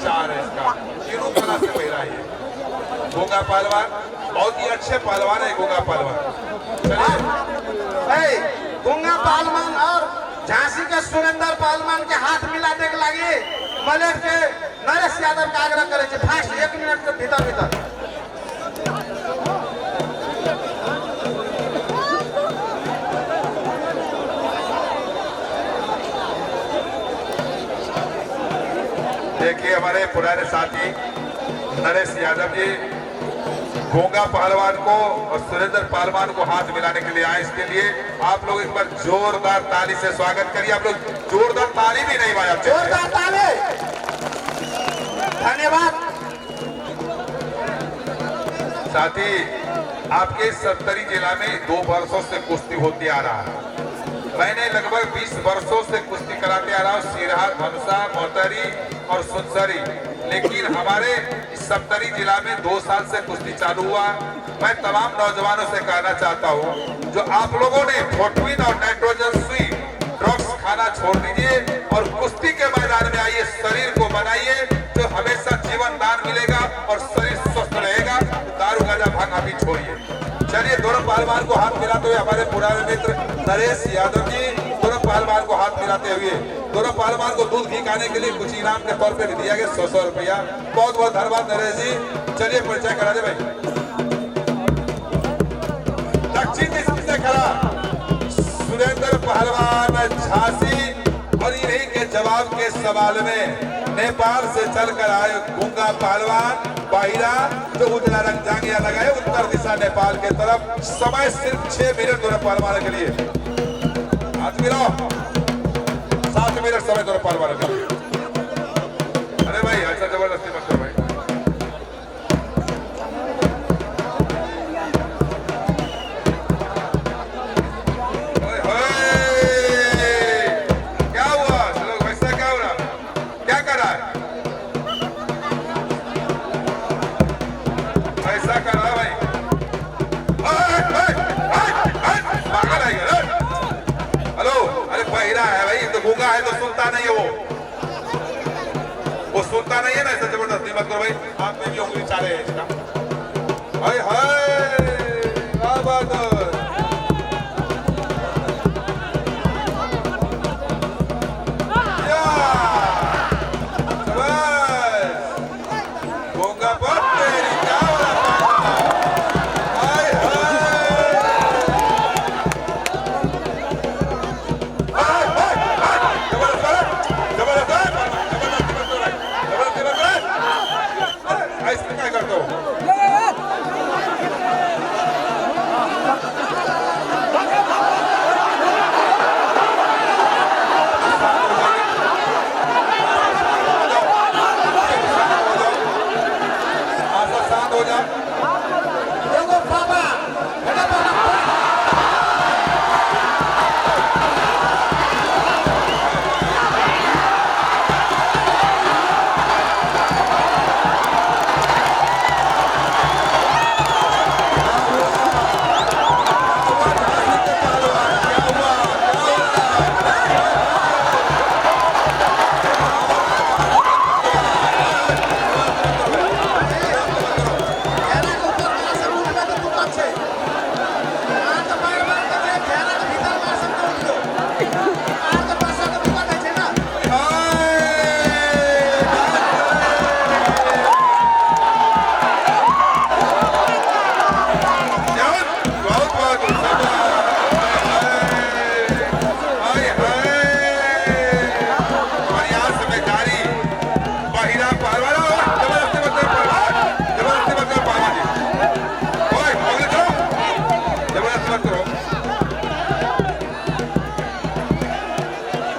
चार है इसका, तीनों कला से बहिरा है। गूंगा पहलवान बहुत ही अच्छे पहलवान है। गूंगा पहलवान चलिए गूंगा पहलवान और झांसी के सुरेंद्र पहलवान के हाथ मिला दे लगे मलेर के नरेश यादव का आग्रह करे फास्ट 1 मिनट के भीतर भीतर। देखिए हमारे पुराने साथी नरेश यादव जी गूंगा पहलवान को और सुरेंद्र पहलवान को हाथ मिलाने के लिए आए। इसके लिए आप लोग एक बार जोरदार ताली से स्वागत करिए। आप लोग जोरदार ताली भी नहीं बजाते। जोरदार ताली। धन्यवाद। साथी आपके सत्तरी जिला में 2 वर्षों से कुश्ती होती आ रहा है। मैंने लगभग 20 वर्षों से कुश्ती कराते आ रहा हूँ सिरहा, धनुषा, मोहतरी और सुनसरी। लेकिन हमारे सत्तरी जिला में 2 साल से कुश्ती चालू हुआ। मैं तमाम नौजवानों से कहना चाहता हूँ जो आप लोगों ने फोर्टविन और नाइट्रोजन सुई ड्रग्स खाना छोड़ दीजिए और कुश्ती के मैदान में आइए, शरीर को बनाइए तो हमेशा जीवन दान मिलेगा और शरीर स्वस्थ रहेगा। दारू गांजा भांग अभी छोड़िए। चलिए दोनों पहलवान को हाथ मिलाते हुए हमारे पुराने मित्र नरेश यादव जी दोनों पहलवान को हाथ मिलाते हुए दोनों पहलवान को दूध घी खाने के लिए कुछ इनाम के तौर पे भी दिया गया 100 रुपया। बहुत बहुत धन्यवाद नरेश जी। चलिए परिचय करा दे भाई। दक्षिण दिशा से खड़ा सुरेंद्र पहलवान झांसी और इन्हीं के जवाब के सवाल में नेपाल से चलकर आए गूंगा पहलवान बाहिरा जो उजला रंग जांगिया लगाए उत्तर दिशा नेपाल के तरफ। समय सिर्फ 6 मिनट दोनों पहलवान के लिए। हाथ मिलाओ। 7 मिनट समय दोनों पहलवान के लिए। अरे भाई ऐसा जबरदस्ती मत करो भाई। क्या हुआ चलो वैसा क्या हो रहा, क्या कर रहा है? ऐसा कर रहा भाई। पागल है क्या? हेलो अरे बहिरा है भाई, तो गूंगा है तो सुनता नहीं है वो सुनता नहीं है ना। ऐसा जबरदस्ती मत करो भाई। आप में भी उंगली चाले है इसका। हाय हाय क्या बात है। गूंगा पर तेरी क्या ऐसे क्या करते हो? शांत हो जाओ।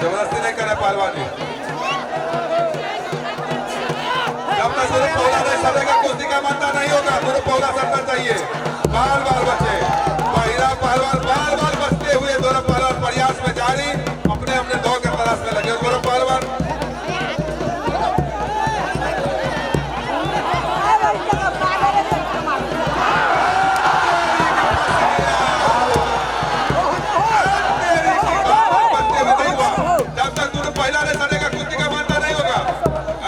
जबरदस्ती नहीं करना पहलवानी। जब तक दोनों पौला नहीं सदेगा कुश्ती का मानता नहीं होगा। दोनों पौला सटना चाहिए। बाल बाल बचे बहिरा पहलवान बाल बाल बचते हुए दोनों पहलवान प्रयास में जारी अपने अपने दौड़ के तलाश में लगे। दोनों पहलवान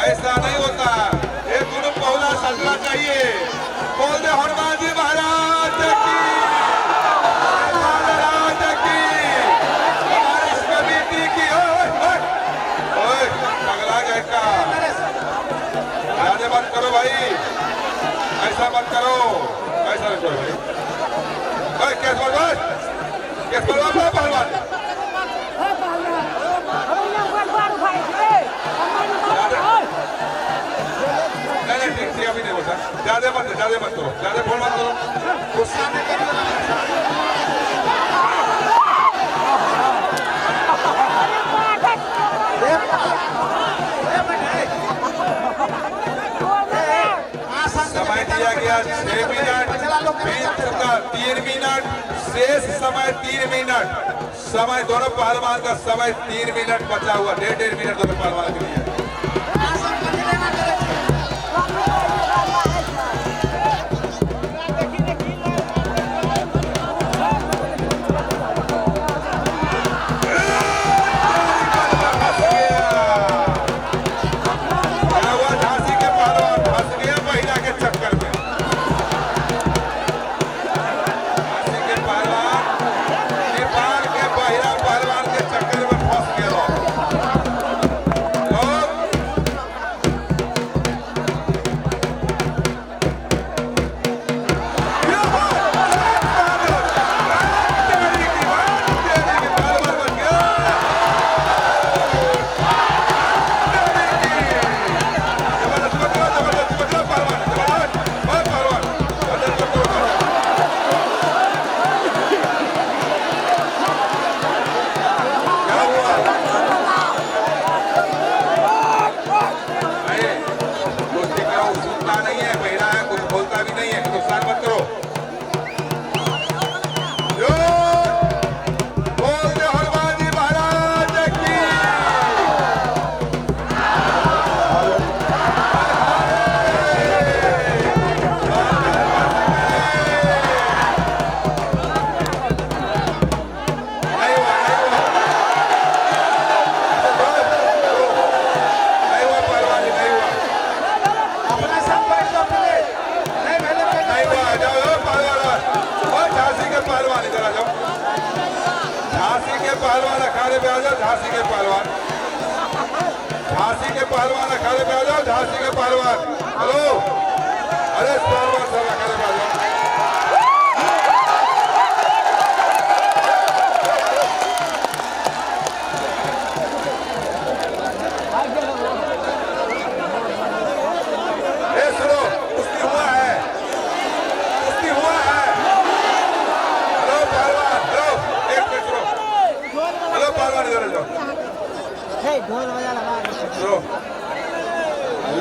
ऐसा नहीं होता चाहिए। बोल दे हनुमान जी महाराज की, महाराज की, हमारी समिति की। ओए पगला गए का, ज्यादा मत करो भाई, ऐसा मत करो, ऐसा मत करो भाई। केस बलवान, केस बलवान, पहलवान नहीं ठीक थी, अभी नहीं होता। ज्यादा मत करो, ज्यादा फोन मत करो, गुस्सा में समय दिया गया 6 मिनट, बीत चुका 3 मिनट, शेष समय 3 मिनट। समय दोनों पहलवान का समय 3 मिनट बचा हुआ, 1.5 मिनट दोनों पहलवान के लिए। पहलवान अखाड़े पे आ जाओ, झांसी के पहलवान, झांसी के पहलवान अखाड़े पे आ जाओ, झांसी के पहलवान। हेलो, अरे पहलवान सब अखाड़े पे आ जाओ। सुनो, कुश्ती हुआ है, कुश्ती हुआ है। हेलो पहलवान, हेलो एक मिनट सुनो, हेलो पहलवान इधर आ जाओ। सुनो,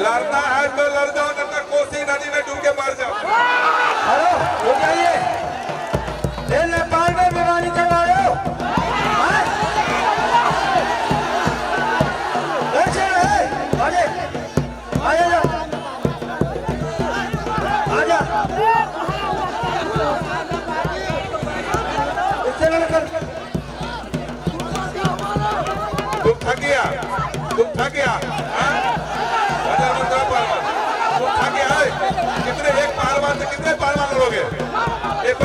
लड़ना है तो लड़ जाओ, नहीं तो कोसी नदी में डूब के मर जाओ। हेलो, हो जाइए, ले नेपाल में बीमारी करवा रहे हो? तुम थक गया, तुम थक गया, तुम थक गया है? कितने एक पहलवान से कितने पहलवान लड़ोगे? एक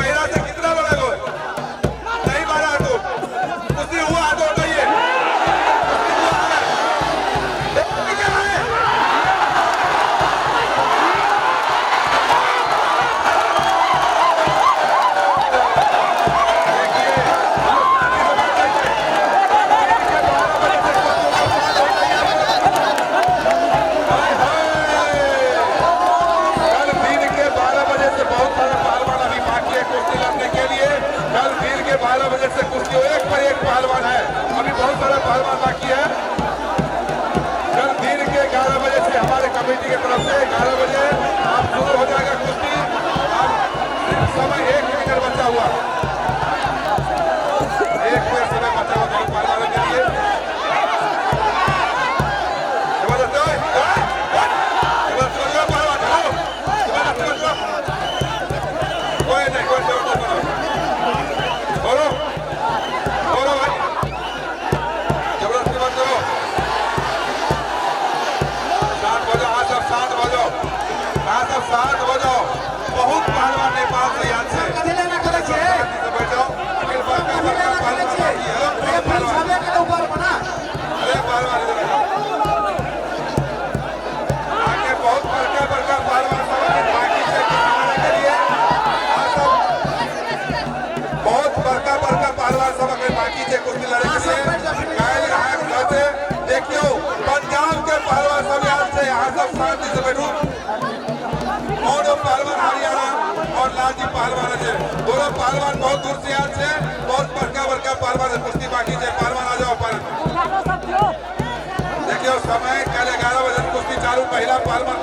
साथ हो जाओ। बहुत पहलवान नेपाल से यहाँ से कथी लेना करे छे शांति से बैठ जाओ। अखिल बड़का कथी बड़का लेना करे छे पहलवान ये लोग ये बहुत पहलवान सबे के ऊपर बना अरे पहलवान इधर आ जाओ। आगे बहुत बड़का बड़का पहलवान सब अपनी पार्टी से कुश्ती के लिए और सब बहुत बड़का बड़का पहलवान सब अपनी पार्टी से कुश्ती लड़े के लिए कायल यहाँ कहते देखियो पंजाब के पहलवान सब यहाँ से यहाँ सब शांति से बैठो। और पहलवान हरियाणा और लालजी पहलवान है दोनों पहलवान बहुत दूर से यहाँ से बहुत बड़का बड़का पहलवान है कुश्ती पार्टी से पहलवान आ जाओ पहलवान। देखियो समय कल 11 बजे कुश्ती चालू पहला पहलवान